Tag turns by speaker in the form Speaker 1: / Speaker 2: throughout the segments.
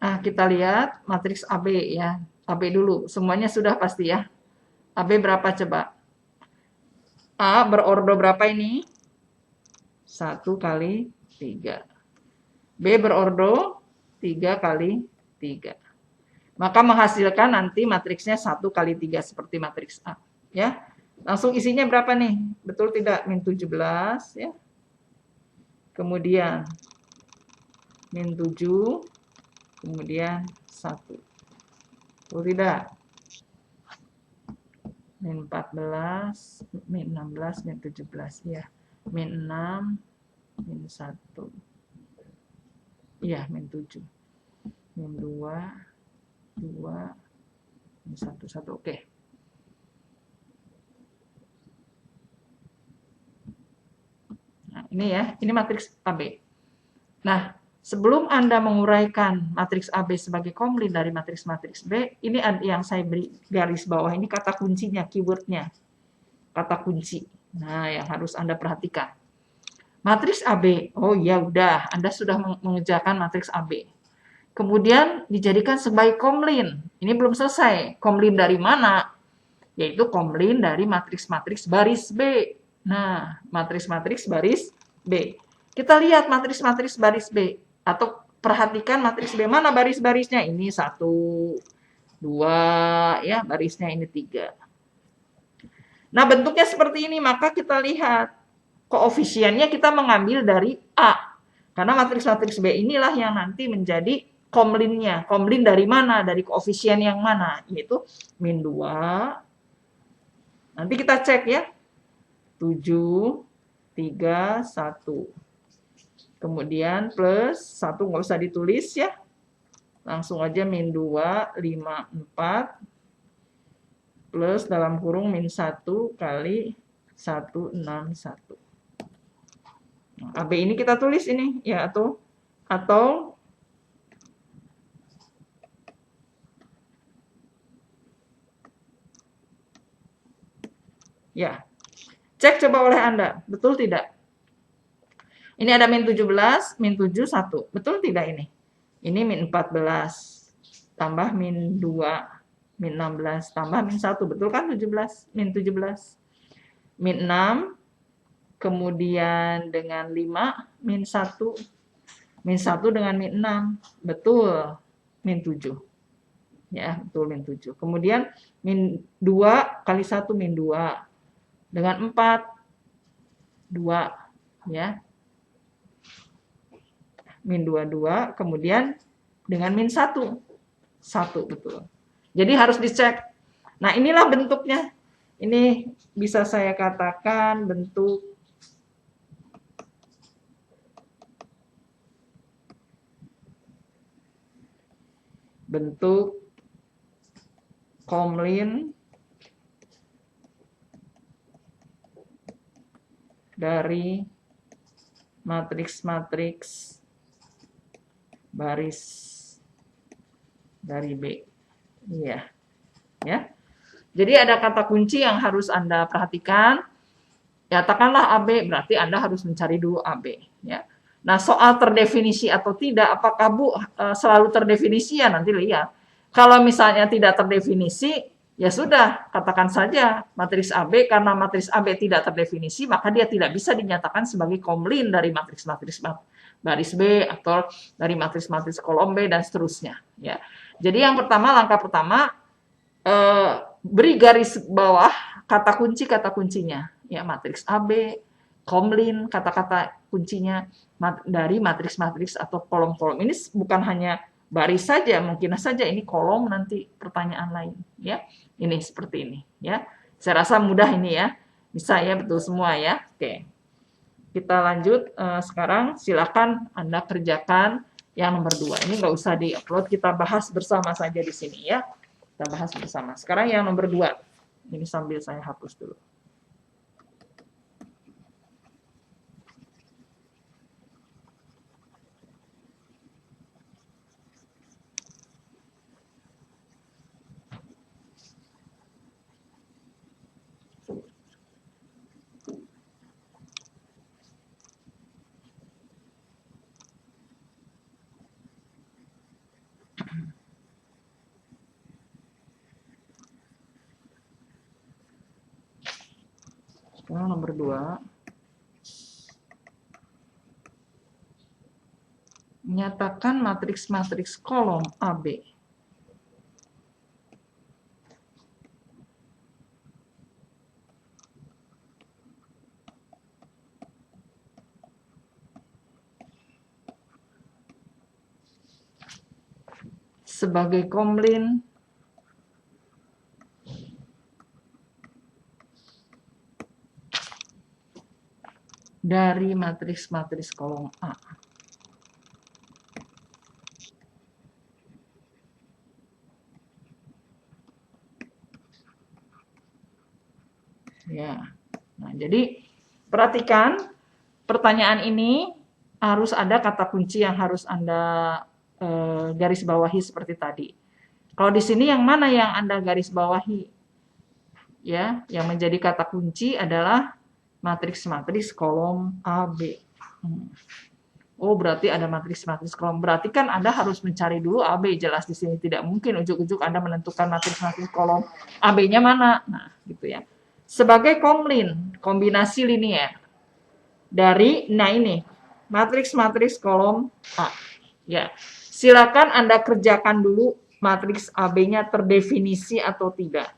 Speaker 1: Nah, kita lihat matriks AB ya. AB dulu, semuanya sudah pasti ya. AB berapa coba? A berordo berapa ini? 1 kali 3. B berordo 3 kali 3. Maka menghasilkan nanti matriksnya 1 kali 3 seperti matriks A. Ya, langsung isinya berapa nih? Betul tidak? Min 17 ya. Kemudian min 7, kemudian 1. Betul tidak? Min 14, min 16, min 17 ya. Min 6, min 1. Iya, min 7. Min 2, 2, min 1, 1. Oke. Nah, ini ya, ini matriks AB. Nah, sebelum Anda menguraikan matriks AB sebagai komplin dari matriks-matriks B, ini yang saya beri garis bawah, ini kata kuncinya, keywordnya. Kata kunci. Nah, yang harus Anda perhatikan. Matriks AB, oh ya udah, Anda sudah mengerjakan matriks AB. Kemudian dijadikan sebagai komplin. Ini belum selesai. Komplin dari mana? Yaitu komplin dari matriks-matriks baris B. Nah, matriks-matriks baris B. Kita lihat matriks-matriks baris B. Atau perhatikan matriks B. Mana baris-barisnya? Ini 1, 2, ya, barisnya ini 3. Nah, bentuknya seperti ini. Maka kita lihat koefisiennya kita mengambil dari A. Karena matriks-matriks B inilah yang nanti menjadi komlinnya. Komlin dari mana? Dari koefisien yang mana? Yaitu min 2. Nanti kita cek ya. 7, 3, 1. Kemudian plus 1 nggak usah ditulis ya. Langsung aja min 2, 5, 4. Plus dalam kurung min 1 kali 1, 6, 1. Nah, AB ini kita tulis ini ya, atau ya. Cek coba oleh Anda, betul tidak? Ini ada min 17, min 7, 1. Betul tidak ini? Ini min 14, tambah min 2, min 16, tambah min 1. Betul kan 17? Min 17. Min 6, kemudian dengan 5, min 1. Min 1 dengan min 6. Betul, min 7. Ya, betul min 7. Kemudian min 2 kali 1, min 2. Dengan 4, 2. Ya. Min 22, kemudian dengan min 1. 1, betul. Jadi harus dicek. Nah, inilah bentuknya. Ini bisa saya katakan bentuk komlin dari matriks-matriks baris dari B. Iya. Ya. Jadi ada kata kunci yang harus Anda perhatikan. Katakanlah AB, berarti Anda harus mencari dulu AB, ya. Nah, soal terdefinisi atau tidak, apakah Bu selalu terdefinisi, ya nanti lihat. Kalau misalnya tidak terdefinisi, ya sudah, katakan saja matriks AB, karena matriks AB tidak terdefinisi, maka dia tidak bisa dinyatakan sebagai komlin dari matriks-matriks baris B atau dari matriks-matriks kolom B dan seterusnya, ya. Jadi yang pertama, langkah pertama, beri garis bawah kata kuncinya, ya, matriks AB, komlin, kata-kata kuncinya dari matriks-matriks atau kolom-kolom. Ini bukan hanya baris saja, mungkin saja ini kolom nanti pertanyaan lain, ya. Ini seperti ini, ya. Saya rasa mudah ini ya. Bisa ya, betul semua ya. Oke. Kita lanjut sekarang, silakan Anda kerjakan yang nomor 2. Ini nggak usah di-upload, kita bahas bersama saja di sini ya. Kita bahas bersama. Sekarang yang nomor 2. Ini sambil saya hapus dulu. Sekarang nomor 2. Nyatakan matriks-matriks kolom AB. Sebagai komlin dari matriks-matriks kolom A. Ya. Nah, jadi perhatikan pertanyaan ini harus ada kata kunci yang harus Anda garis bawahi seperti tadi. Kalau di sini yang mana yang Anda garis bawahi? Ya, yang menjadi kata kunci adalah matriks-matriks kolom AB. Oh, berarti ada matriks-matriks kolom. Berarti kan Anda harus mencari dulu AB. Jelas di sini tidak mungkin ujuk-ujuk Anda menentukan matriks-matriks kolom AB-nya mana. Nah, gitu ya. Sebagai komlin, kombinasi linier dari, nah ini, matriks-matriks kolom A. Ya, silakan Anda kerjakan dulu matriks AB-nya terdefinisi atau tidak.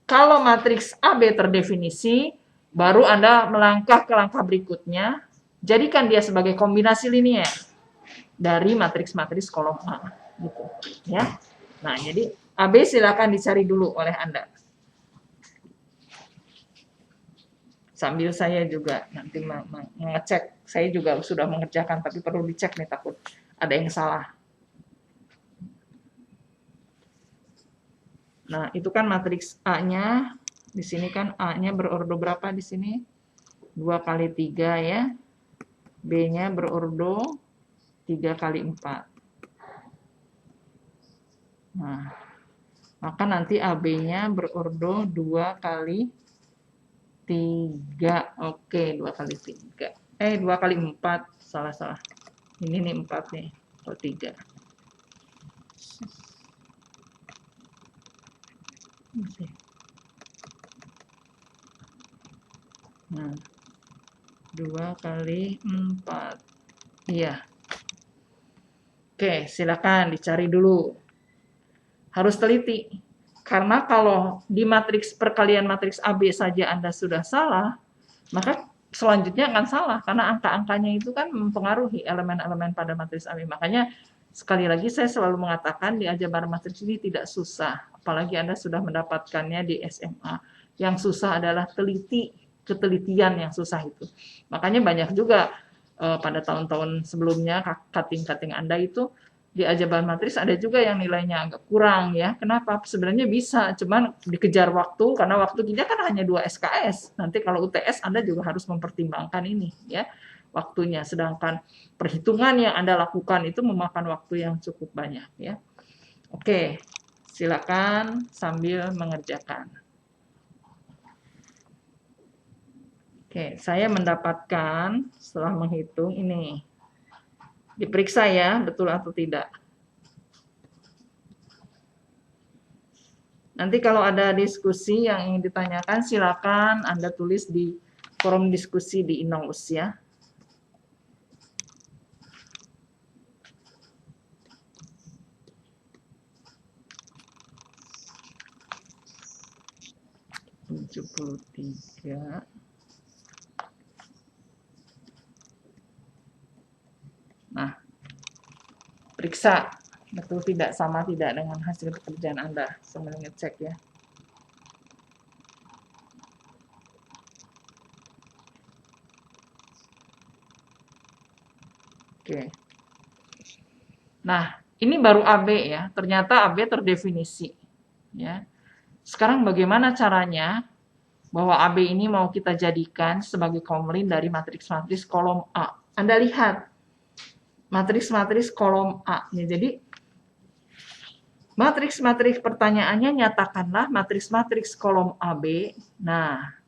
Speaker 1: Kalau matriks AB terdefinisi, baru Anda melangkah ke langkah berikutnya, jadikan dia sebagai kombinasi linier dari matriks-matriks kolom A. Gitu, ya. Nah, jadi AB silakan dicari dulu oleh Anda. Sambil saya juga nanti mengecek, saya juga sudah mengerjakan, tapi perlu dicek nih, takut ada yang salah. Nah, itu kan matriks A-nya, di sini kan A-nya berordo berapa di sini? 2 kali 3 ya. B-nya berordo 3 kali 4. Nah, maka nanti AB-nya berordo 2 kali 3. Oke, 2 kali 3. 2 kali 4. Salah. Ini nih 4 nih. Atau 3. Nah, 2 kali 4. Iya. Oke, silakan dicari dulu. Harus teliti. Karena kalau di matriks perkalian matriks AB saja Anda sudah salah, maka selanjutnya akan salah. Karena angka-angkanya itu kan mempengaruhi elemen-elemen pada matriks AB. Makanya sekali lagi saya selalu mengatakan di aljabar matriks ini tidak susah. Apalagi Anda sudah mendapatkannya di SMA. Yang susah adalah ketelitian yang susah itu. Makanya banyak juga pada tahun-tahun sebelumnya cutting-cutting Anda itu di aljabar matriks ada juga yang nilainya agak kurang ya. Kenapa? Sebenarnya bisa, cuman dikejar waktu karena waktu kita kan hanya 2 SKS. Nanti kalau UTS Anda juga harus mempertimbangkan ini ya, waktunya. Sedangkan perhitungan yang Anda lakukan itu memakan waktu yang cukup banyak ya. Oke, silakan sambil mengerjakan. Oke, saya mendapatkan setelah menghitung ini. Diperiksa ya, betul atau tidak. Nanti kalau ada diskusi yang ingin ditanyakan, silakan Anda tulis di forum diskusi di Inolus ya. (73) Nah, periksa betul tidak, sama tidak dengan hasil pekerjaan Anda sambil ngecek ya. Oke. Nah, ini baru AB ya. Ternyata AB terdefinisi ya. Sekarang bagaimana caranya bahwa AB ini mau kita jadikan sebagai komlin dari matriks-matriks kolom A. Anda lihat matriks-matriks kolom A. Ya, jadi matriks-matriks pertanyaannya nyatakanlah matriks-matriks kolom AB. Nah,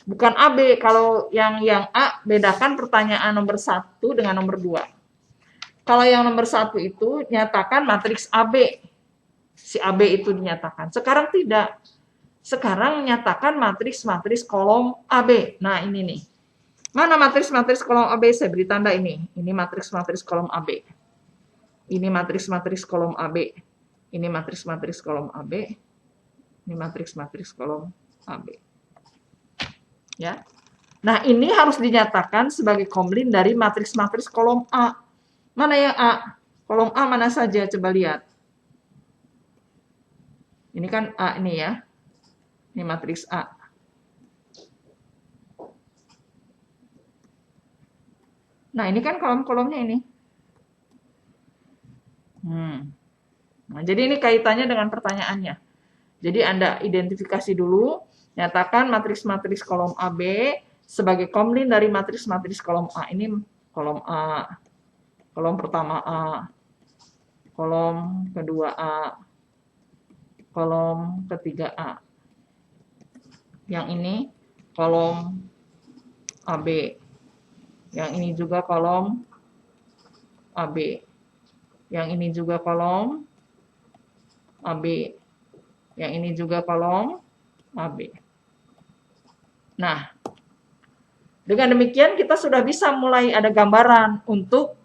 Speaker 1: bukan AB. Kalau yang A, bedakan pertanyaan nomor 1 dengan nomor 2. Kalau yang nomor 1 itu nyatakan matriks AB. Si AB itu dinyatakan. Sekarang tidak. Sekarang nyatakan matriks-matriks kolom AB. Nah, ini nih. Mana matriks-matriks kolom AB? Saya beri tanda ini. Ini matriks-matriks kolom AB. Ini matriks-matriks kolom AB. Ini matriks-matriks kolom AB. Ini matriks-matriks kolom AB. Ya. Nah, ini harus dinyatakan sebagai komplin dari matriks-matriks kolom A. Mana yang A? Kolom A mana saja? Coba lihat. Ini kan A ini ya. Ini matriks A. Nah, ini kan kolom-kolomnya ini. Nah, jadi ini kaitannya dengan pertanyaannya. Jadi Anda identifikasi dulu, nyatakan matriks-matriks kolom AB sebagai komplin dari matriks-matriks kolom A. Ini kolom A, kolom pertama A, kolom kedua A, kolom ketiga A. Yang ini kolom AB. Yang ini juga kolom AB. Yang ini juga kolom AB. Yang ini juga kolom AB. Nah, dengan demikian kita sudah bisa mulai ada gambaran untuk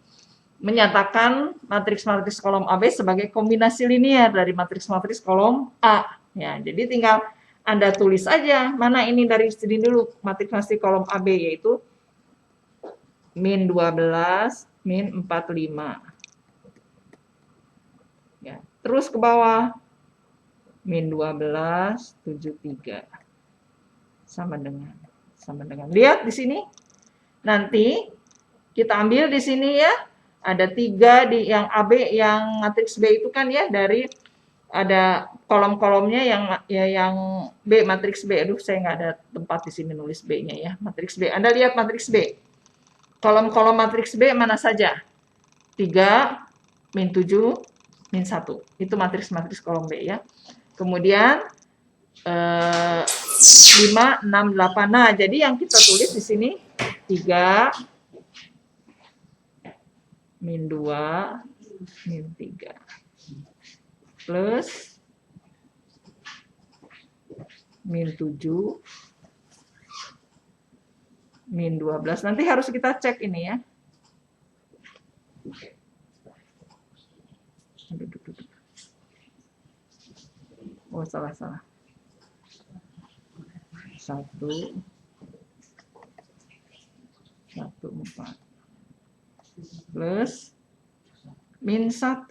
Speaker 1: menyatakan matriks-matriks kolom AB sebagai kombinasi linier dari matriks-matriks kolom A. Ya, jadi tinggal Anda tulis aja mana ini dari sini dulu matriks-matriks kolom AB, yaitu min 12, min 45. Ya, terus ke bawah min 12, 73. Sama dengan. Lihat di sini. Nanti kita ambil di sini ya. Ada 3 di yang AB, yang matriks B itu kan ya, dari ada kolom-kolomnya yang B, matriks B. Aduh, saya nggak ada tempat di sini nulis B-nya ya. Matriks B. Anda lihat matriks B. Kolom-kolom matriks B mana saja? 3, min 7, min 1. Itu matriks-matriks kolom B ya. Kemudian 5, 6, 8. Nah, jadi yang kita tulis di sini 3, min 2, min 3. Plus min 7, min 12. Nanti harus kita cek ini ya. Oh, salah. 1, 4. Plus min 1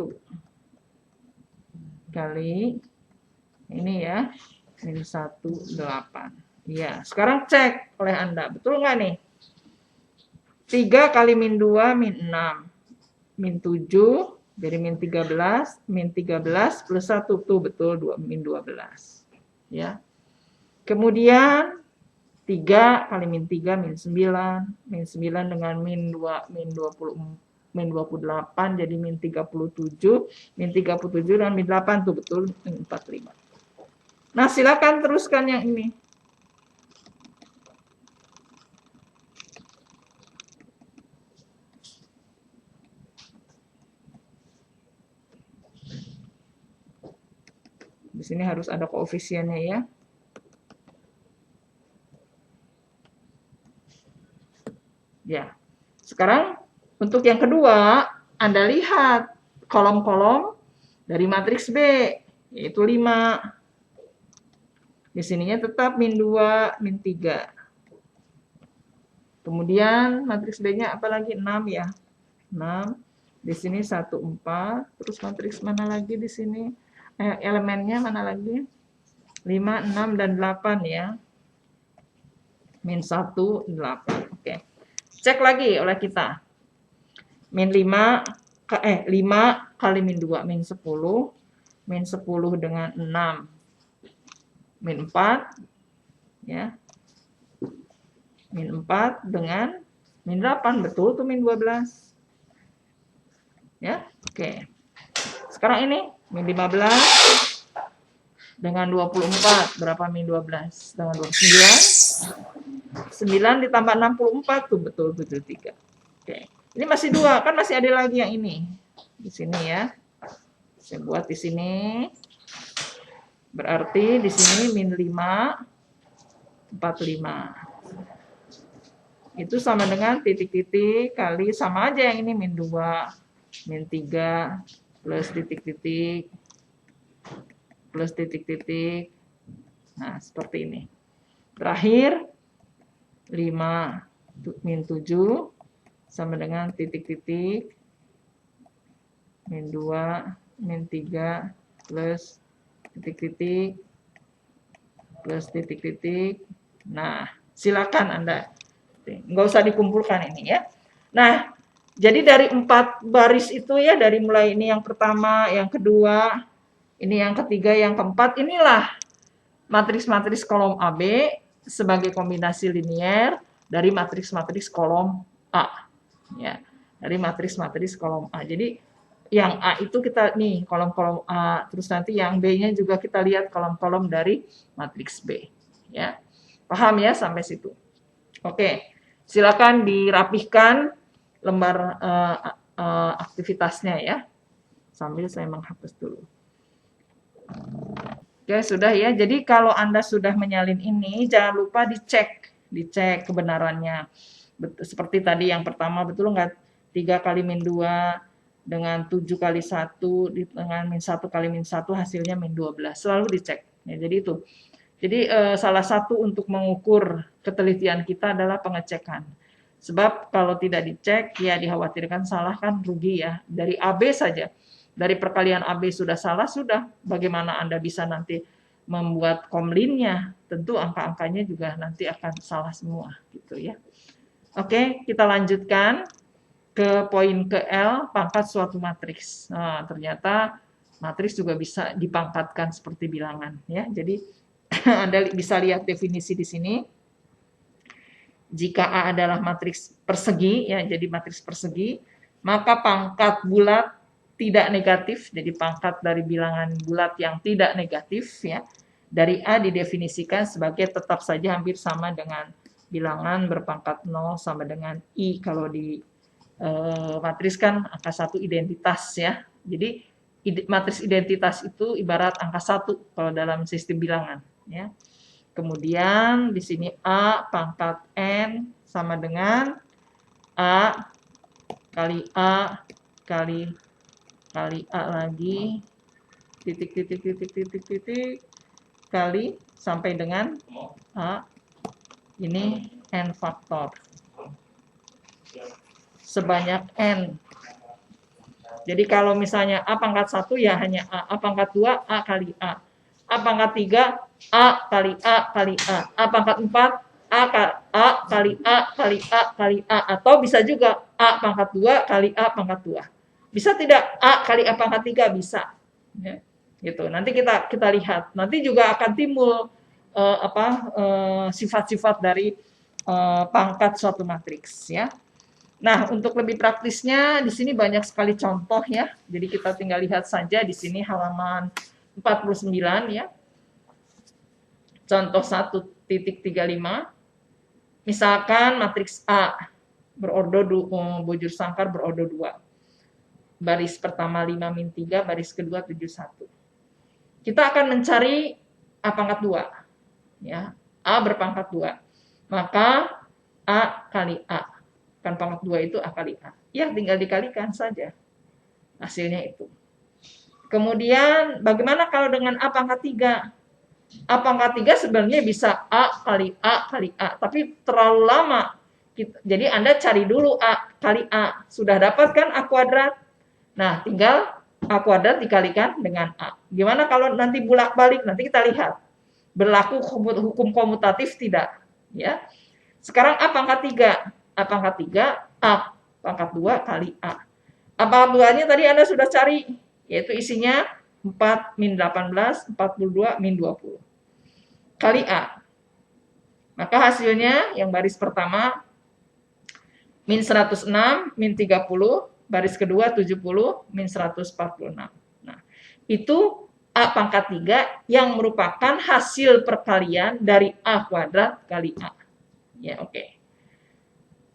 Speaker 1: kali ini ya, min 1, 8. Ya, sekarang cek oleh Anda, betul nggak nih? 3 kali min 2, min 6. Min 7, jadi min 13. Min 13 plus 1, tuh betul, min 12. Ya. Kemudian 3 kali min 3, min 9. Min 9 dengan min 2, min 28, jadi min 37. Min 37 dan min 8, tuh betul, min 45. Nah, silakan teruskan yang ini. Di sini harus ada koefisiennya ya. Ya. Sekarang untuk yang kedua, Anda lihat kolom-kolom dari matriks B, yaitu 5. Di sininya tetap min 2, min 3. Kemudian matriks B-nya apa lagi? 6 ya. 6. Di sini 1, 4. Terus matriks mana lagi di sini? Elemennya mana lagi? 5, 6, dan 8 ya. Min 1, 8. Oke. Cek lagi oleh kita. Min 5 kali min 2, min 10. Min 10 dengan 6. Min 4. Ya. Min 4 dengan min 8. Betul tuh min 12. Ya. Oke. Sekarang ini min 15 dengan 24. Berapa min 12? Dengan 29. 9 ditambah 64 tuh betul 73. Oke. Ini masih 2, kan masih ada lagi yang ini. Di sini ya. Saya buat di sini. Berarti di sini min 5, 45. Itu sama dengan titik-titik kali, sama aja yang ini min 2, min 3, plus titik-titik, plus titik-titik. Nah, seperti ini. Terakhir, 5 min 7 sama dengan titik-titik, min 2, min 3, plus titik-titik, plus titik-titik. Nah, silakan Anda. Nggak usah dikumpulkan ini ya. Nah, jadi dari 4 baris itu ya, dari mulai ini yang pertama, yang kedua, ini yang ketiga, yang keempat, inilah matriks-matriks kolom AB sebagai kombinasi linier dari matriks-matriks kolom A. Ya, dari matriks-matriks kolom A. Jadi yang A itu kita nih kolom-kolom A, terus nanti yang B-nya juga kita lihat kolom-kolom dari matriks B. Ya, paham ya sampai situ? Oke, silakan dirapihkan lembar aktivitasnya ya. Sambil saya menghapus dulu. Oke, sudah ya. Jadi kalau Anda sudah menyalin ini, jangan lupa dicek kebenarannya. Seperti tadi yang pertama, betul nggak 3 kali min 2 dengan 7 kali 1 dengan min 1 kali min 1 hasilnya min 12. Selalu dicek. Ya, jadi itu. Jadi salah satu untuk mengukur ketelitian kita adalah pengecekan. Sebab kalau tidak dicek, ya dikhawatirkan salah kan rugi ya. Dari AB saja, dari perkalian AB sudah salah, sudah. Bagaimana Anda bisa nanti membuat komlinnya? Tentu angka-angkanya juga nanti akan salah semua gitu ya. Oke, kita lanjutkan ke poin ke L, pangkat suatu matriks. Nah, ternyata matriks juga bisa dipangkatkan seperti bilangan ya. Jadi Anda bisa lihat definisi di sini. Jika A adalah matriks persegi, ya jadi matriks persegi, maka pangkat bulat tidak negatif, jadi pangkat dari bilangan bulat yang tidak negatif, ya dari A didefinisikan sebagai tetap saja hampir sama dengan bilangan berpangkat 0 sama dengan I. Kalau di matriks kan angka 1 identitas ya. Jadi matriks identitas itu ibarat angka 1 kalau dalam sistem bilangan ya. Kemudian di sini A pangkat N sama dengan A kali A kali A lagi titik kali sampai dengan A ini N faktor sebanyak N. Jadi kalau misalnya A pangkat 1 ya hanya A pangkat 2 A kali A pangkat 3 A kali A kali A pangkat 4 A kali A kali A kali A, atau bisa juga A pangkat 2 kali A pangkat 2. Bisa tidak A kali A pangkat 3? Bisa. Ya, gitu. Nanti kita lihat. Nanti juga akan timbul sifat-sifat dari pangkat suatu matriks ya. Nah, untuk lebih praktisnya di sini banyak sekali contoh ya. Jadi kita tinggal lihat saja di sini halaman 49 ya. Contoh 1.35. Misalkan matriks A berordo bujur sangkar berordo 2. Baris pertama 5 min 3, baris kedua 7 1. Kita akan mencari A pangkat 2. Ya, A berpangkat 2. Maka A kali A. Kan pangkat 2 itu A kali A. Ya, tinggal dikalikan saja. Hasilnya itu. Kemudian bagaimana kalau dengan A pangkat 3? A pangkat 3 sebenarnya bisa A kali A kali A, tapi terlalu lama. Jadi Anda cari dulu A kali A. Sudah dapat kan A kuadrat? Nah, tinggal A kuadrat dikalikan dengan A. Gimana kalau nanti bolak-balik? Nanti kita lihat. Berlaku hukum komutatif tidak? Ya. Sekarang A pangkat 3. A pangkat 3, A pangkat 2 kali A. A pangkat 2-nya tadi Anda sudah cari, yaitu isinya 4 min 18, 42 min 20. Kali A. Maka hasilnya yang baris pertama, min 106, min 30, baris kedua 70, min 146. Nah, itu A pangkat 3 yang merupakan hasil perkalian dari A kuadrat kali A. Ya, oke.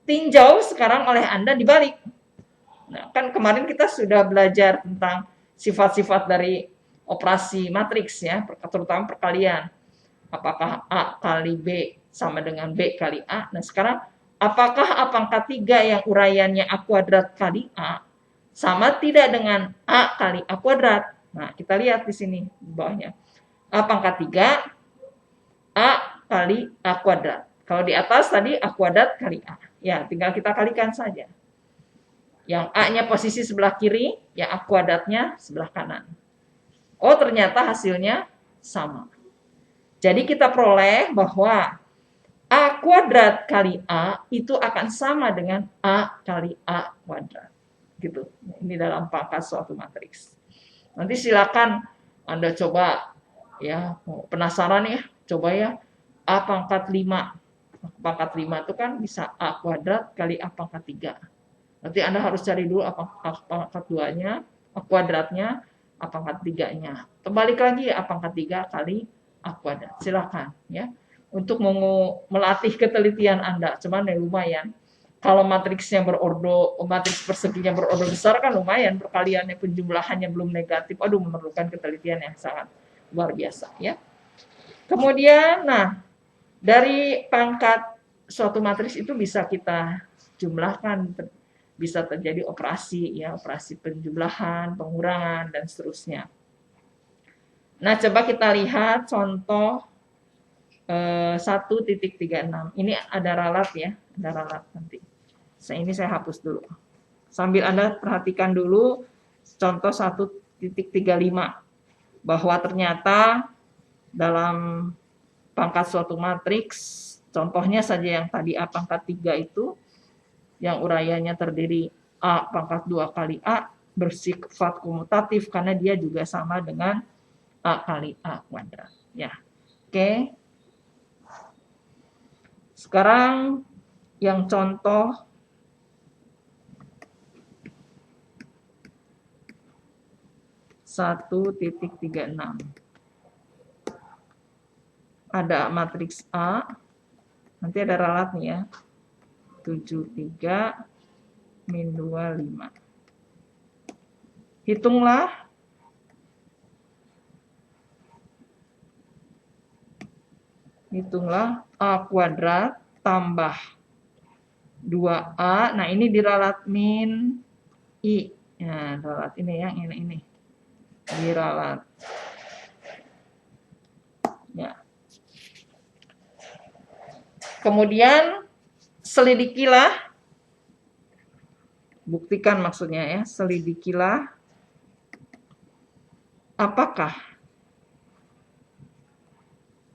Speaker 1: Tinjau sekarang oleh Anda dibalik. Nah, kan kemarin kita sudah belajar tentang sifat-sifat dari operasi matriks ya, terutama perkalian. Apakah A kali B sama dengan B kali A? Nah, sekarang apakah A pangkat 3 yang uraiannya A kuadrat kali A sama tidak dengan A kali A kuadrat? Nah, kita lihat di sini di bawahnya. A pangkat 3 A kali A kuadrat. Kalau di atas tadi A kuadrat kali A. Ya, tinggal kita kalikan saja. Yang A-nya posisi sebelah kiri, yang A kuadratnya sebelah kanan. Oh, ternyata hasilnya sama. Jadi kita peroleh bahwa A kuadrat kali A itu akan sama dengan A kali A kuadrat. Gitu. Ini dalam pangkat suatu matriks. Nanti silakan Anda coba ya, penasaran ya, coba ya A pangkat 5. Pangkat 5 itu kan bisa A kuadrat kali A pangkat 3. Nanti Anda harus cari dulu A pangkat 2-nya, A kuadratnya, A pangkat 3-nya. Terbalik lagi A pangkat 3 kali A kuadrat. Silakan ya. Untuk melatih ketelitian Anda. Cuman ya lumayan. Kalau matriksnya berordo, matriks perseginya berordo besar kan lumayan, perkaliannya penjumlahannya belum negatif. Aduh, memerlukan ketelitian yang sangat luar biasa ya. Kemudian, nah, dari pangkat suatu matriks itu bisa kita jumlahkan, bisa terjadi operasi ya, operasi penjumlahan, pengurangan dan seterusnya. Nah, coba kita lihat contoh 1.36. Ini ada ralat ya, ada ralat nanti. Ini saya hapus dulu. Sambil Anda perhatikan dulu contoh 1.35 bahwa ternyata dalam pangkat suatu matriks, contohnya saja yang tadi A pangkat 3 itu, yang uraiannya terdiri A pangkat 2 kali A, bersifat komutatif karena dia juga sama dengan A kali A kuadrat. Ya, oke. Sekarang yang contoh 1.36. Ada matriks A, nanti ada ralat nih ya, 73 min 25. Hitunglah A kuadrat tambah 2A. Nah, ini diralat min I. Nah, ralat ini yang ini. Diralat. Ya. Kemudian selidikilah, buktikan maksudnya ya, selidikilah apakah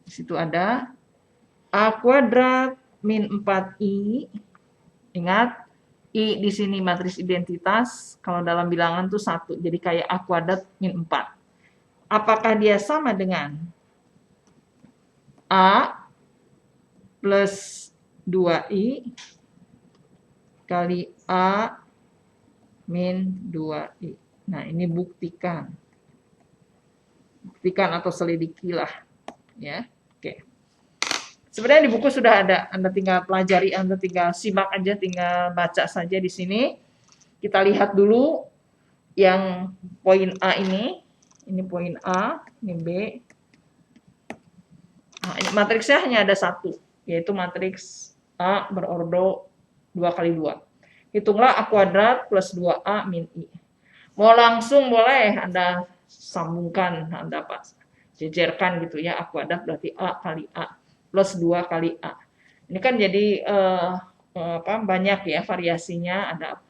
Speaker 1: di situ ada A kuadrat min 4I. Ingat, I di sini matriks identitas, kalau dalam bilangan tuh 1, jadi kayak A kuadrat min 4. Apakah dia sama dengan A plus 2I kali A min 2I. Nah, ini buktikan. Buktikan atau selidikilah. Ya, oke. Sebenarnya di buku sudah ada, Anda tinggal pelajari, Anda tinggal simak aja, tinggal baca saja di sini. Kita lihat dulu yang poin A ini poin A, ini B. Nah, ini matriksnya hanya ada satu, yaitu matriks A berordo 2 kali 2. Hitunglah A kuadrat plus 2A min I. Mau langsung boleh Anda sambungkan, Anda jejerkan gitu ya, A kuadrat berarti A kali A plus 2 kali A. Ini kan jadi banyak ya variasinya, ada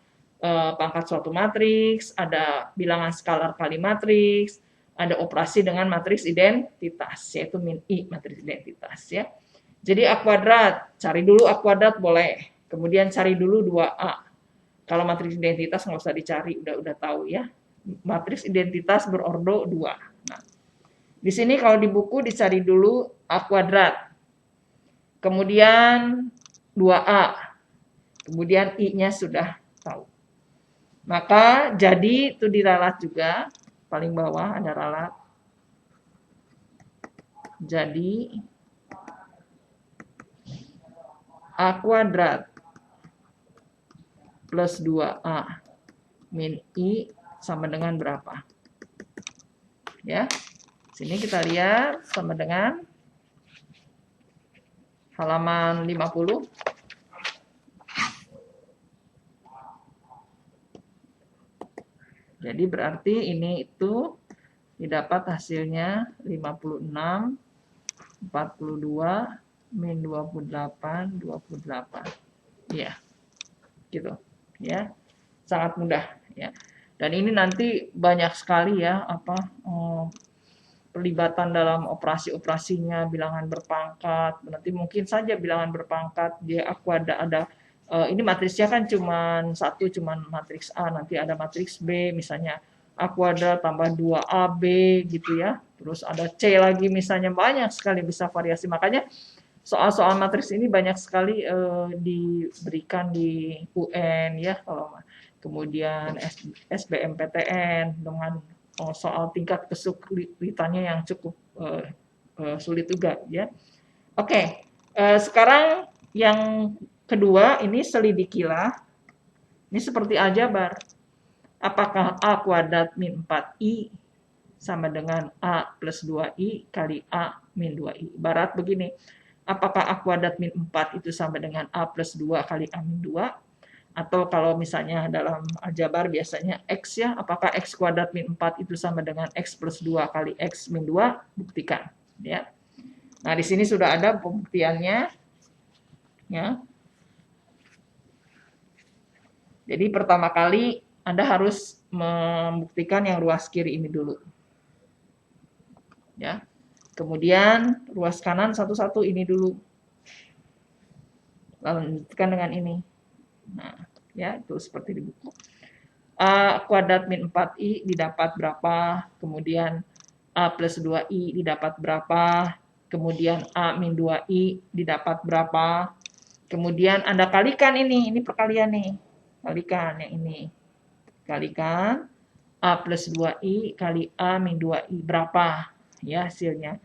Speaker 1: pangkat suatu matriks, ada bilangan skalar kali matriks, ada operasi dengan matriks identitas, yaitu min I matriks identitas ya. Jadi A kuadrat, cari dulu A kuadrat boleh, kemudian cari dulu 2A. Kalau matriks identitas nggak usah dicari, udah tahu ya. Matriks identitas berordo 2. Nah, di sini kalau di buku dicari dulu A kuadrat, kemudian 2A, kemudian I-nya sudah tahu. Maka jadi itu diralat juga, paling bawah ada ralat. Jadi A kuadrat plus 2A min I sama dengan berapa? Ya. Sini kita lihat sama dengan halaman 50. Jadi berarti ini itu didapat hasilnya 56, 42, min 28, 28. Ya, gitu. Ya, sangat mudah. Ya. Dan ini nanti banyak sekali ya pelibatan dalam operasi-operasinya, bilangan berpangkat. Nanti mungkin saja bilangan berpangkat dia aku ada ini matriksnya kan cuman matriks A, nanti ada matriks B misalnya A kuadrat tambah 2AB gitu ya. Terus ada C lagi misalnya, banyak sekali bisa variasi. Makanya soal-soal matriks ini banyak sekali diberikan di UN ya, kalau kemudian SBMPTN dengan soal tingkat kesulitannya yang cukup sulit juga ya. Oke, sekarang yang kedua ini selidikilah. Ini seperti aljabar. Apakah A kuadrat min 4I sama dengan A plus 2I kali A min 2I. Ibarat begini, apakah A kuadrat min 4 itu sama dengan A plus 2 kali A min 2? Atau kalau misalnya dalam aljabar biasanya X ya, apakah X kuadrat min 4 itu sama dengan X plus 2 kali X min 2? Buktikan. Ya. Nah, di sini sudah ada pembuktiannya. Ya. Jadi pertama kali Anda harus membuktikan yang ruas kiri ini dulu. Ya. Kemudian ruas kanan satu-satu ini dulu. Lalu lanjutkan dengan ini. Nah, ya itu seperti di buku. A kuadrat min 4I didapat berapa, kemudian A plus 2I didapat berapa, kemudian A min 2I didapat berapa, kemudian Anda kalikan ini perkalian nih, kalikan yang ini, kalikan A plus 2I kali A min 2I, berapa ya hasilnya.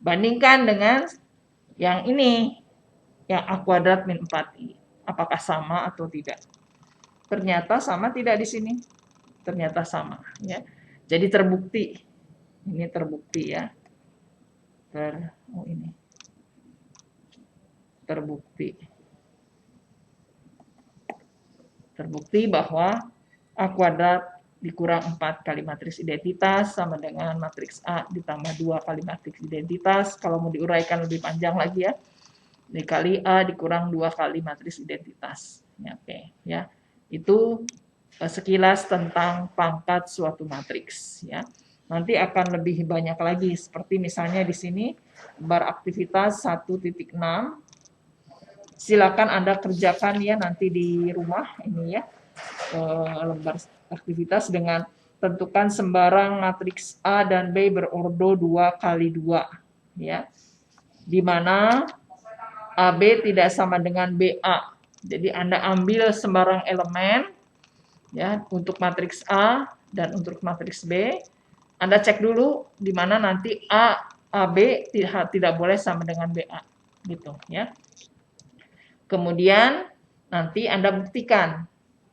Speaker 1: Bandingkan dengan yang ini, yang A kuadrat min 4I, apakah sama atau tidak. Ternyata sama tidak di sini? Ternyata sama ya. Jadi terbukti. Ini terbukti ya. Ini. Terbukti. Terbukti bahwa A kuadrat dikurang 4 kali matriks identitas sama dengan matriks A ditambah 2 kali matriks identitas. Kalau mau diuraikan lebih panjang lagi ya. Dikali A dikurang 2 kali matriks identitas. Ya, oke ya. Itu sekilas tentang pangkat suatu matriks ya. Nanti akan lebih banyak lagi seperti misalnya di sini bar aktivitas 1.6. Silakan Anda kerjakan ya nanti di rumah ini ya. Lembar aktivitas dengan tentukan sembarang matriks A dan B berordo 2 kali 2 ya. Di mana AB tidak sama dengan BA. Jadi Anda ambil sembarang elemen ya untuk matriks A dan untuk matriks B. Anda cek dulu di mana nanti AB tidak boleh sama dengan BA gitu ya. Kemudian nanti Anda buktikan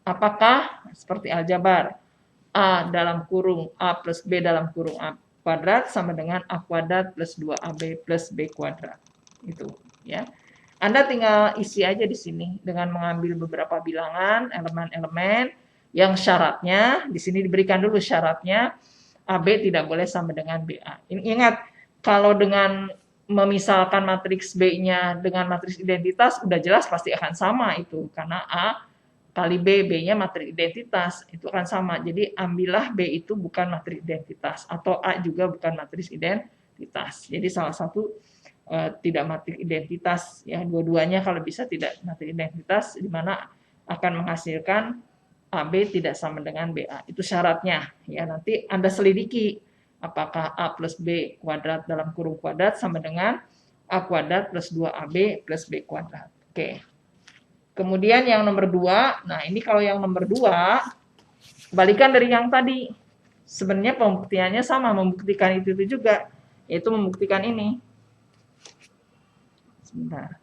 Speaker 1: apakah seperti aljabar A dalam kurung A plus B dalam kurung A kuadrat sama dengan A kuadrat plus 2AB plus B kuadrat. Itu ya. Anda tinggal isi aja di sini dengan mengambil beberapa bilangan, elemen-elemen yang syaratnya, di sini diberikan dulu syaratnya, AB tidak boleh sama dengan BA. Ingat, kalau dengan memisalkan matriks B-nya dengan matriks identitas, udah jelas pasti akan sama itu, karena A kali B, B-nya matriks identitas, itu akan sama. Jadi ambillah B itu bukan matriks identitas, atau A juga bukan matriks identitas. Jadi salah satu tidak matriks identitas ya, dua-duanya kalau bisa tidak matriks identitas, di mana akan menghasilkan AB tidak sama dengan BA. Itu syaratnya ya. Nanti Anda selidiki apakah A plus B kuadrat dalam kurung kuadrat sama dengan A kuadrat plus 2AB plus B kuadrat. Oke. Kemudian yang nomor 2, nah ini kalau yang nomor 2 kebalikan dari yang tadi. Sebenarnya pembuktiannya sama, membuktikan itu juga, yaitu membuktikan ini. Sebentar.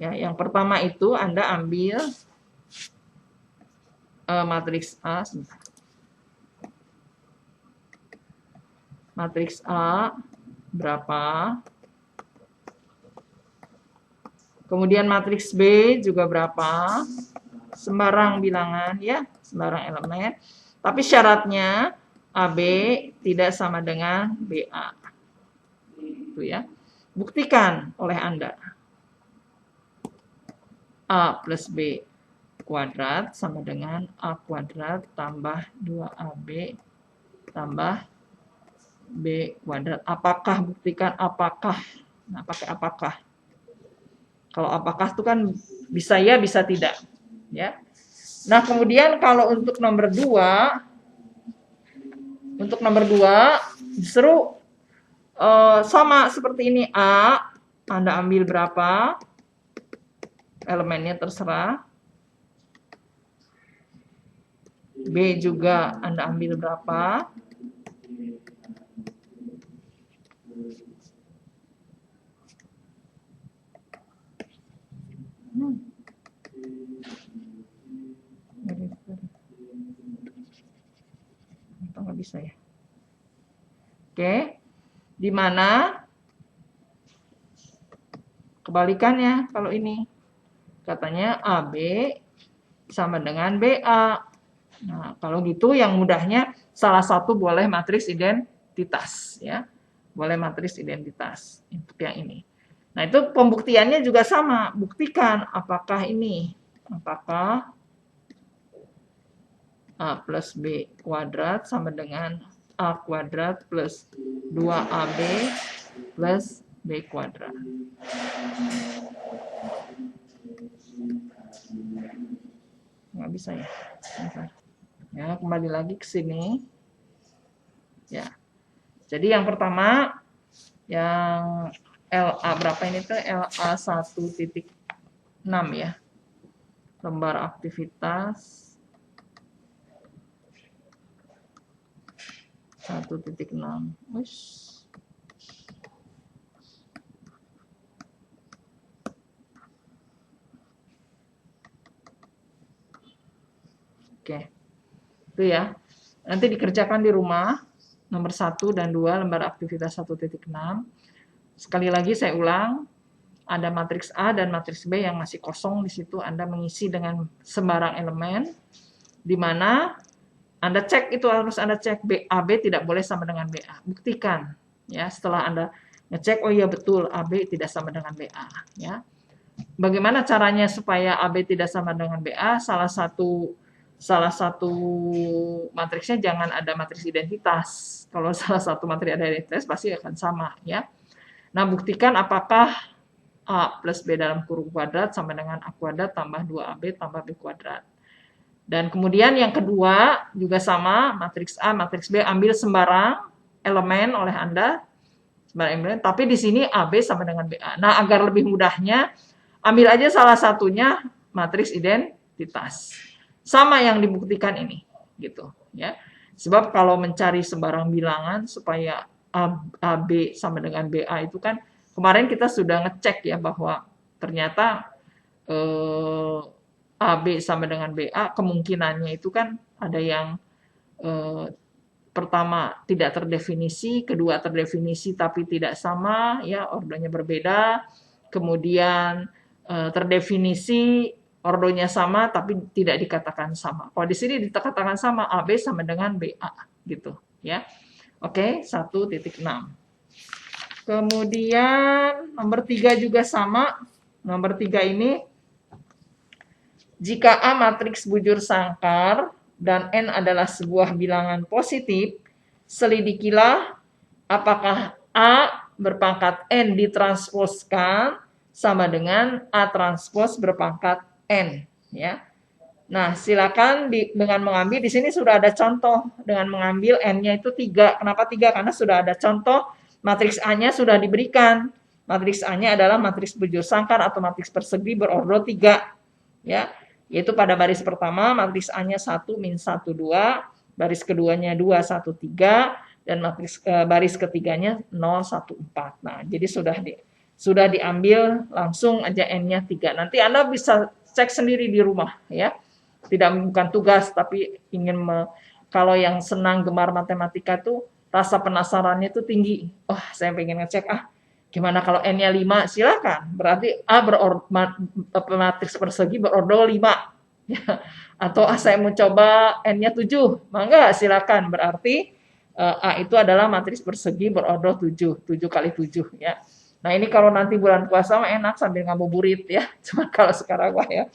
Speaker 1: Ya, yang pertama itu Anda ambil matriks A. Matriks A berapa? Kemudian matriks B juga berapa? Sembarang bilangan ya, sembarang elemen. Tapi syaratnya AB tidak sama dengan BA. Itu ya. Buktikan oleh Anda. A plus B kuadrat sama dengan A kuadrat tambah 2AB tambah B kuadrat. Apakah? Buktikan apakah. Nah, pakai apakah. Kalau apakah itu kan bisa ya, bisa tidak. Ya. Nah, kemudian kalau untuk nomor 2, disuruh sama seperti ini. A, Anda ambil berapa? Elemennya terserah. B juga Anda ambil berapa? Nggak bisa ya. Oke. Di mana kebalikannya kalau ini? Katanya AB sama dengan BA. Nah, kalau gitu yang mudahnya salah satu boleh matriks identitas ya. Boleh matriks identitas untuk yang ini. Nah, itu pembuktiannya juga sama. Buktikan apakah ini, apakah A plus B kuadrat sama dengan A kuadrat plus 2AB plus B kuadrat. Nggak bisa ya. Bentar. Ya, kembali lagi ke sini. Ya. Jadi yang pertama, yang LA berapa ini tuh? LA 1.6 ya. Lembar aktivitas 1.6. Oke. Itu ya. Nanti dikerjakan di rumah. Nomor 1 dan 2 lembar aktivitas 1.6. Sekali lagi saya ulang. Ada matriks A dan matriks B yang masih kosong di situ. Anda mengisi dengan sembarang elemen. Di mana Anda cek, itu harus Anda cek AB tidak boleh sama dengan BA. Buktikan. Ya, setelah Anda ngecek, oh iya betul AB tidak sama dengan BA. Ya. Bagaimana caranya supaya AB tidak sama dengan BA? Salah satu matriksnya jangan ada matriks identitas. Kalau salah satu matriks ada identitas pasti akan sama ya. Nah, buktikan apakah A plus B dalam kurung kuadrat sama dengan A kuadrat tambah 2AB tambah B kuadrat. Dan kemudian yang kedua juga sama, matriks A, matriks B ambil sembarang elemen oleh Anda. Sembarang elemen, tapi di sini AB sama dengan BA. Nah, agar lebih mudahnya ambil aja salah satunya matriks identitas. Sama yang dibuktikan ini, gitu ya. Sebab kalau mencari sembarang bilangan supaya AB sama dengan BA itu kan kemarin kita sudah ngecek ya bahwa ternyata AB sama dengan BA kemungkinannya itu kan ada yang pertama tidak terdefinisi, kedua terdefinisi tapi tidak sama ya, ordonya berbeda. Kemudian terdefinisi ordonya sama tapi tidak dikatakan sama. Kalau di sini dikatakan sama, AB sama dengan BA gitu ya. Oke, 1.6. Kemudian nomor 3 juga sama. Nomor 3 ini jika A matriks bujur sangkar dan N adalah sebuah bilangan positif, selidikilah apakah A berpangkat N ditransposkan sama dengan A transpos berpangkat N ya. Nah, silakan dengan mengambil di sini sudah ada contoh dengan mengambil N-nya itu 3. Kenapa 3? Karena sudah ada contoh matriks A-nya sudah diberikan. Matriks A-nya adalah matriks bujur sangkar atau matriks persegi berordo 3 ya. Yaitu pada baris pertama matriks A-nya 1 min 1 2, baris keduanya 2 1 3 dan matriks baris ketiganya 0 1 4. Nah, jadi sudah sudah diambil langsung aja N-nya 3. Nanti Anda bisa cek sendiri di rumah ya. Bukan tugas, tapi kalau yang senang gemar matematika tuh rasa penasarannya tuh tinggi. Oh, saya pengen ngecek gimana kalau N-nya 5, silakan. Berarti matriks persegi berordo 5. Ya. Atau saya mau coba N-nya 7. Mangga silakan. Berarti A itu adalah matriks persegi berordo 7. 7 kali 7 ya. Nah, ini kalau nanti bulan puasa mah enak sambil ngabuburit ya. Cuma kalau sekarang ya.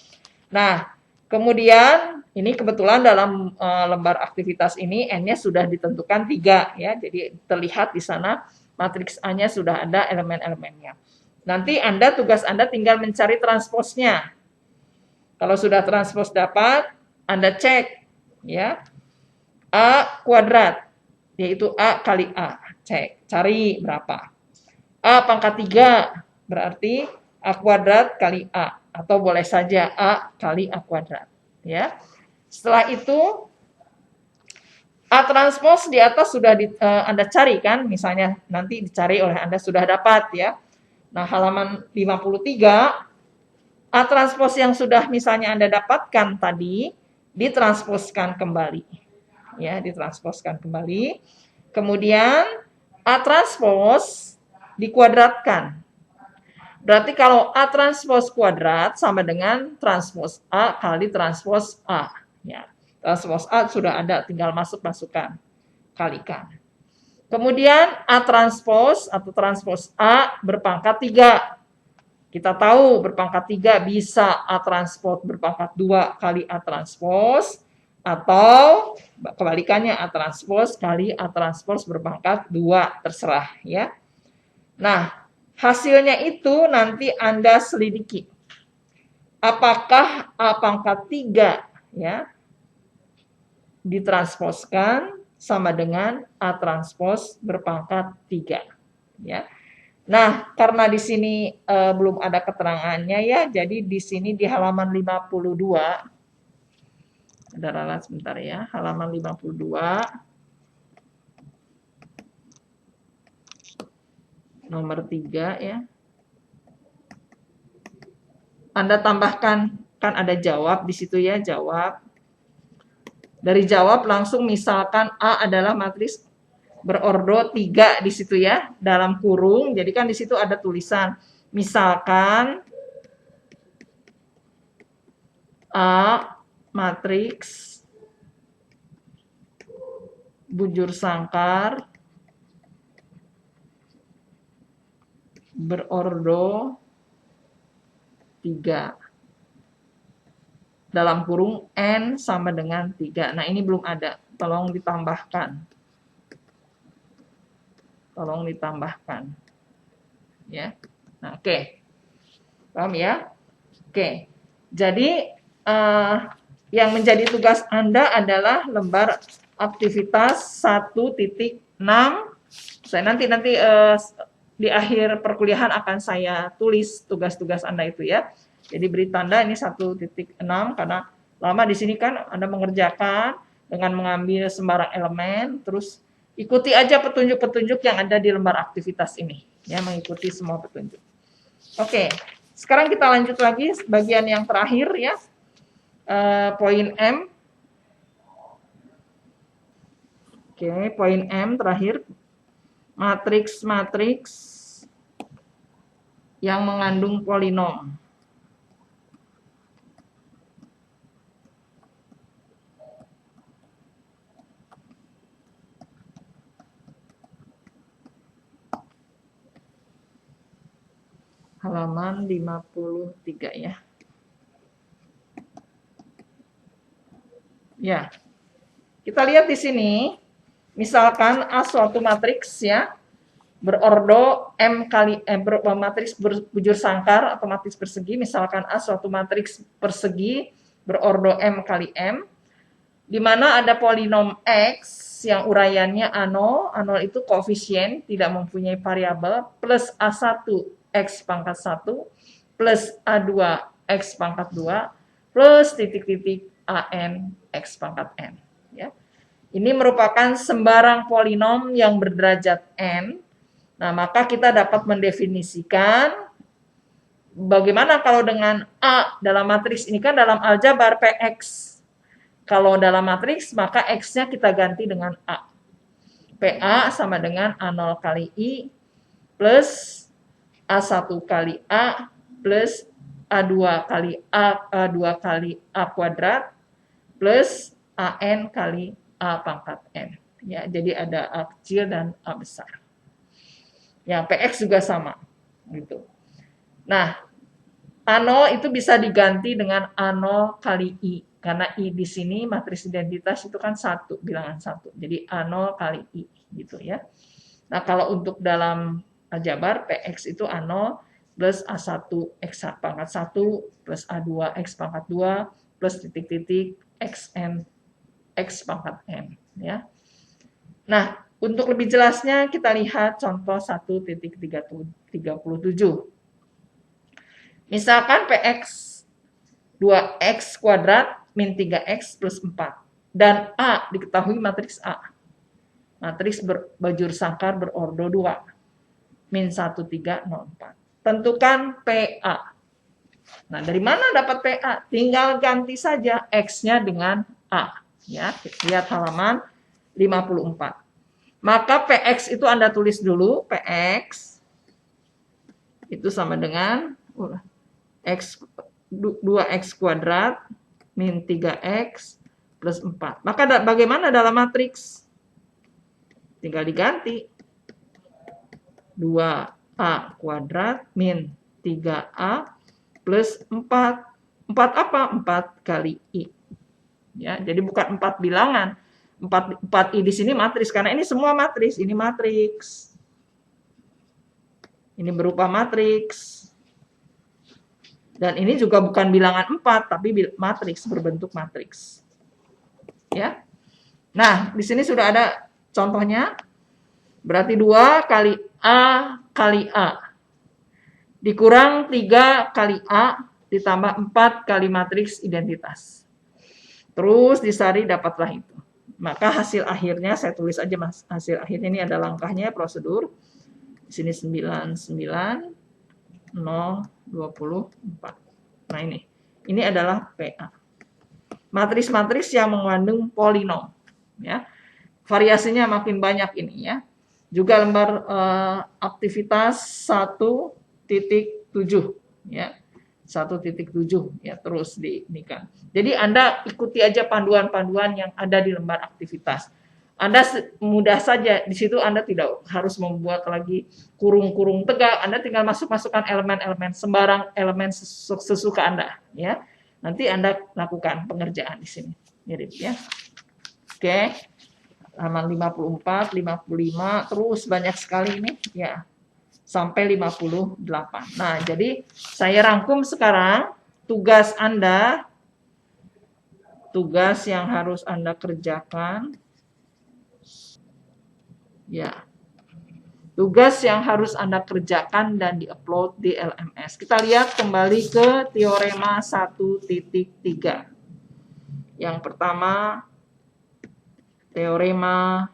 Speaker 1: Nah, kemudian ini kebetulan dalam lembar aktivitas ini N-nya sudah ditentukan 3 ya. Jadi terlihat di sana matriks A-nya sudah ada elemen-elemennya. Nanti tugas Anda tinggal mencari transposnya. Kalau sudah transpos dapat, Anda cek ya. A kuadrat yaitu A kali A. Cek, cari berapa. A pangkat 3 berarti A kuadrat kali A. Atau boleh saja A kali A kuadrat. Ya. Setelah itu, A transpos di atas sudah Anda cari kan. Misalnya nanti dicari oleh Anda sudah dapat ya. Nah, halaman 53, A transpos yang sudah misalnya Anda dapatkan tadi, ditransposkan kembali. Ya, ditransposkan kembali. Kemudian, A transpos dikuadratkan. Berarti kalau A transpos kuadrat sama dengan transpos A kali transpos A. Ya, transpos A sudah ada, tinggal masukkan, kalikan. Kemudian A transpos atau transpos A berpangkat 3. Kita tahu berpangkat 3 bisa A transpos berpangkat 2 kali A transpos, atau kebalikannya A transpos kali A transpos berpangkat 2, terserah ya. Nah, hasilnya itu nanti Anda selidiki. Apakah A pangkat 3 ya ditransposkan sama dengan A transpos berpangkat 3 ya. Nah, karena di sini belum ada keterangannya ya, jadi di sini di halaman 52 ada ralat sebentar ya, halaman 52 nomor 3 ya. Anda tambahkan, kan ada jawab di situ ya, jawab. Dari jawab langsung misalkan A adalah matriks berordo 3 di situ ya, dalam kurung. Jadi kan di situ ada tulisan misalkan A matriks bujur sangkar berordo 3 dalam kurung N sama dengan 3. Nah, ini belum ada. Tolong ditambahkan. Tolong ditambahkan. Ya. Nah, oke. Paham ya? Oke. Jadi yang menjadi tugas Anda adalah lembar aktivitas 1.6. Saya nanti di akhir perkuliahan akan saya tulis tugas-tugas Anda itu ya. Jadi beri tanda ini 1.6 karena lama di sini kan Anda mengerjakan dengan mengambil sembarang elemen, terus ikuti aja petunjuk-petunjuk yang ada di lembar aktivitas ini. Ya, mengikuti semua petunjuk. Oke, sekarang kita lanjut lagi bagian yang terakhir ya. Poin M. Oke, poin M terakhir. Matriks-matriks yang mengandung polinom. Halaman 53 ya. Ya. Kita lihat di sini, misalkan A suatu matriks ya, berordo M kali matriks bujur sangkar atau matriks persegi, misalkan A suatu matriks persegi berordo M kali M, di mana ada polinom X yang uraiannya A0, A0 itu koefisien, tidak mempunyai variabel, plus A1 X pangkat 1, plus A2 X pangkat 2, plus titik-titik AN X pangkat N. Ya. Ini merupakan sembarang polinom yang berderajat N, Nah, maka kita dapat mendefinisikan bagaimana kalau dengan A dalam matriks ini kan dalam aljabar PX. Kalau dalam matriks maka X-nya kita ganti dengan A. PA sama dengan A0 kali I plus A1 kali A plus A2 kali A2 kali A kuadrat plus AN kali A pangkat N. Ya, jadi ada A kecil dan A besar. Yang PX juga sama. Gitu. Nah, A0 itu bisa diganti dengan A0 kali I. Karena I di sini matriks identitas itu kan 1, bilangan 1. Jadi A0 kali I. Gitu ya. Nah, kalau untuk dalam aljabar, PX itu A0 plus A1 X pangkat 1 plus A2 X pangkat 2 plus titik-titik XN X pangkat N. Ya. Nah, untuk lebih jelasnya kita lihat contoh 1.37. Misalkan PX 2X kuadrat min 3X plus 4. Dan A diketahui matriks A. Matriks bajur sangkar berordo 2. Min 1, 3, 0, 4. Tentukan PA. Nah, dari mana dapat PA? Tinggal ganti saja X-nya dengan A. Ya, lihat halaman 54. Maka PX itu Anda tulis dulu. PX itu sama dengan X 2X kuadrat min 3X plus 4. Maka bagaimana dalam matriks? Tinggal diganti. 2A kuadrat min 3A plus 4. 4 apa? 4 kali I. Ya, jadi bukan 4 bilangan. 4 I di sini matriks. Karena ini semua matriks. Ini matriks. Ini berupa matriks. Dan ini juga bukan bilangan 4, tapi matriks, berbentuk matriks. Ya. Nah, di sini sudah ada contohnya. Berarti 2 kali A kali A. Dikurang 3 kali A, ditambah 4 kali matriks identitas. Terus disari dapatlah itu. Maka hasil akhirnya, saya tulis aja mas, hasil akhirnya ini ada langkahnya, prosedur. Di sini 9, 9. 0, 24. Nah ini adalah PA. Matriks-matriks yang mengandung polinom. Ya. Variasinya makin banyak ini ya. Juga lembar aktivitas 1.7 ya. 1.7 ya, terus kan. Jadi Anda ikuti aja panduan-panduan yang ada di lembar aktivitas. Anda mudah saja, di situ Anda tidak harus membuat lagi kurung-kurung tegak, Anda tinggal masukkan elemen-elemen, sembarang elemen sesuka Anda. Ya. Nanti Anda lakukan pengerjaan di sini. Mirip ya. Oke, halaman 54, 55, terus banyak sekali ini. Ya, sampai 58. Nah, jadi saya rangkum sekarang tugas Anda, tugas yang harus Anda kerjakan. Ya, tugas yang harus Anda kerjakan dan diupload di LMS. Kita lihat kembali ke teorema 1.3. Yang pertama, teorema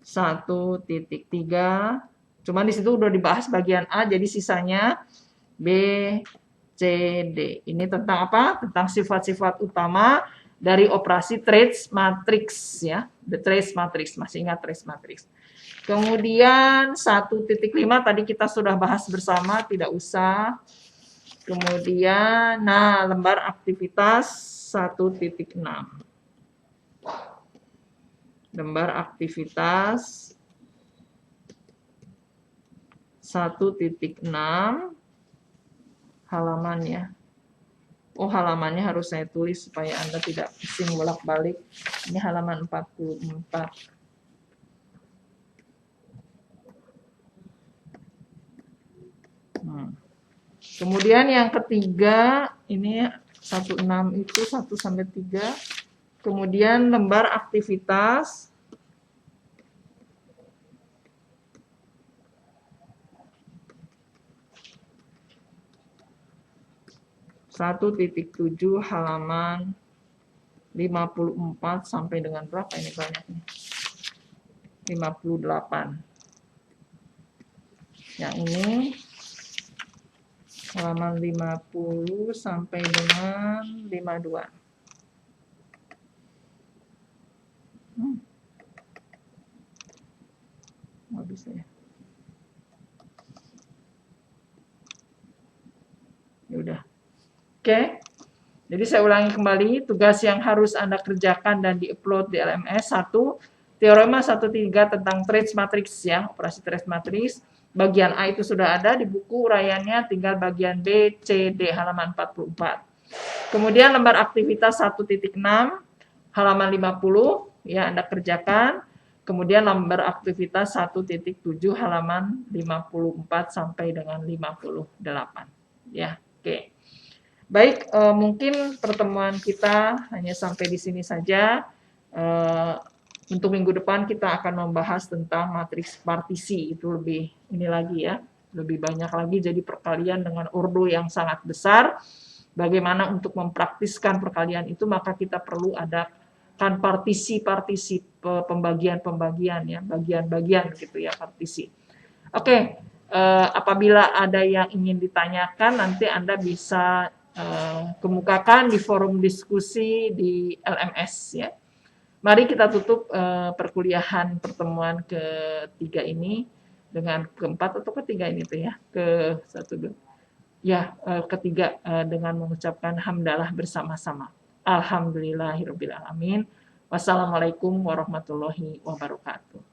Speaker 1: 1.3. Cuman di situ udah dibahas bagian A, jadi sisanya B, C, D. Ini tentang apa? Tentang sifat-sifat utama dari operasi trace matrix ya, the trace matrix, masih ingat trace matrix. Kemudian 1.5 tadi kita sudah bahas bersama, tidak usah. Kemudian nah lembar aktivitas 1.6. Lembar aktivitas 1.6 halamannya. Oh, halamannya harus saya tulis supaya Anda tidak pusing bolak-balik. Ini halaman 44. Kemudian yang ketiga, ini 16 itu 1 sampai 3. Kemudian lembar aktivitas 1.7 halaman 54 sampai dengan berapa ini banyaknya? 58. Yang ini halaman 50 sampai dengan 52. Nggak bisa ya. Ya udah. Oke. Jadi saya ulangi kembali, tugas yang harus Anda kerjakan dan di-upload di LMS. 1, teorema 1.3 tentang trace matrix ya, operasi trace matrix. Bagian A itu sudah ada di buku uraiannya, tinggal bagian B, C, D halaman 44. Kemudian lembar aktivitas 1.6 halaman 50 ya Anda kerjakan. Kemudian lembar aktivitas 1.7 halaman 54 sampai dengan 58. Ya, oke. Baik, mungkin pertemuan kita hanya sampai di sini saja. Untuk minggu depan kita akan membahas tentang matriks partisi, itu lebih ini lagi ya, lebih banyak lagi, jadi perkalian dengan urdu yang sangat besar. Bagaimana untuk mempraktiskan perkalian itu, maka kita perlu adakan partisi-partisi, pembagian-pembagian ya, bagian-bagian gitu ya, partisi. Oke, apabila ada yang ingin ditanyakan, nanti Anda bisa kemukakan di forum diskusi di LMS ya. Mari kita tutup perkuliahan pertemuan ketiga ini dengan keempat atau ketiga ini tuh ya, ketiga dengan mengucapkan hamdalah bersama-sama. Alhamdulillahirabbil alamin. Wassalamualaikum warahmatullahi wabarakatuh.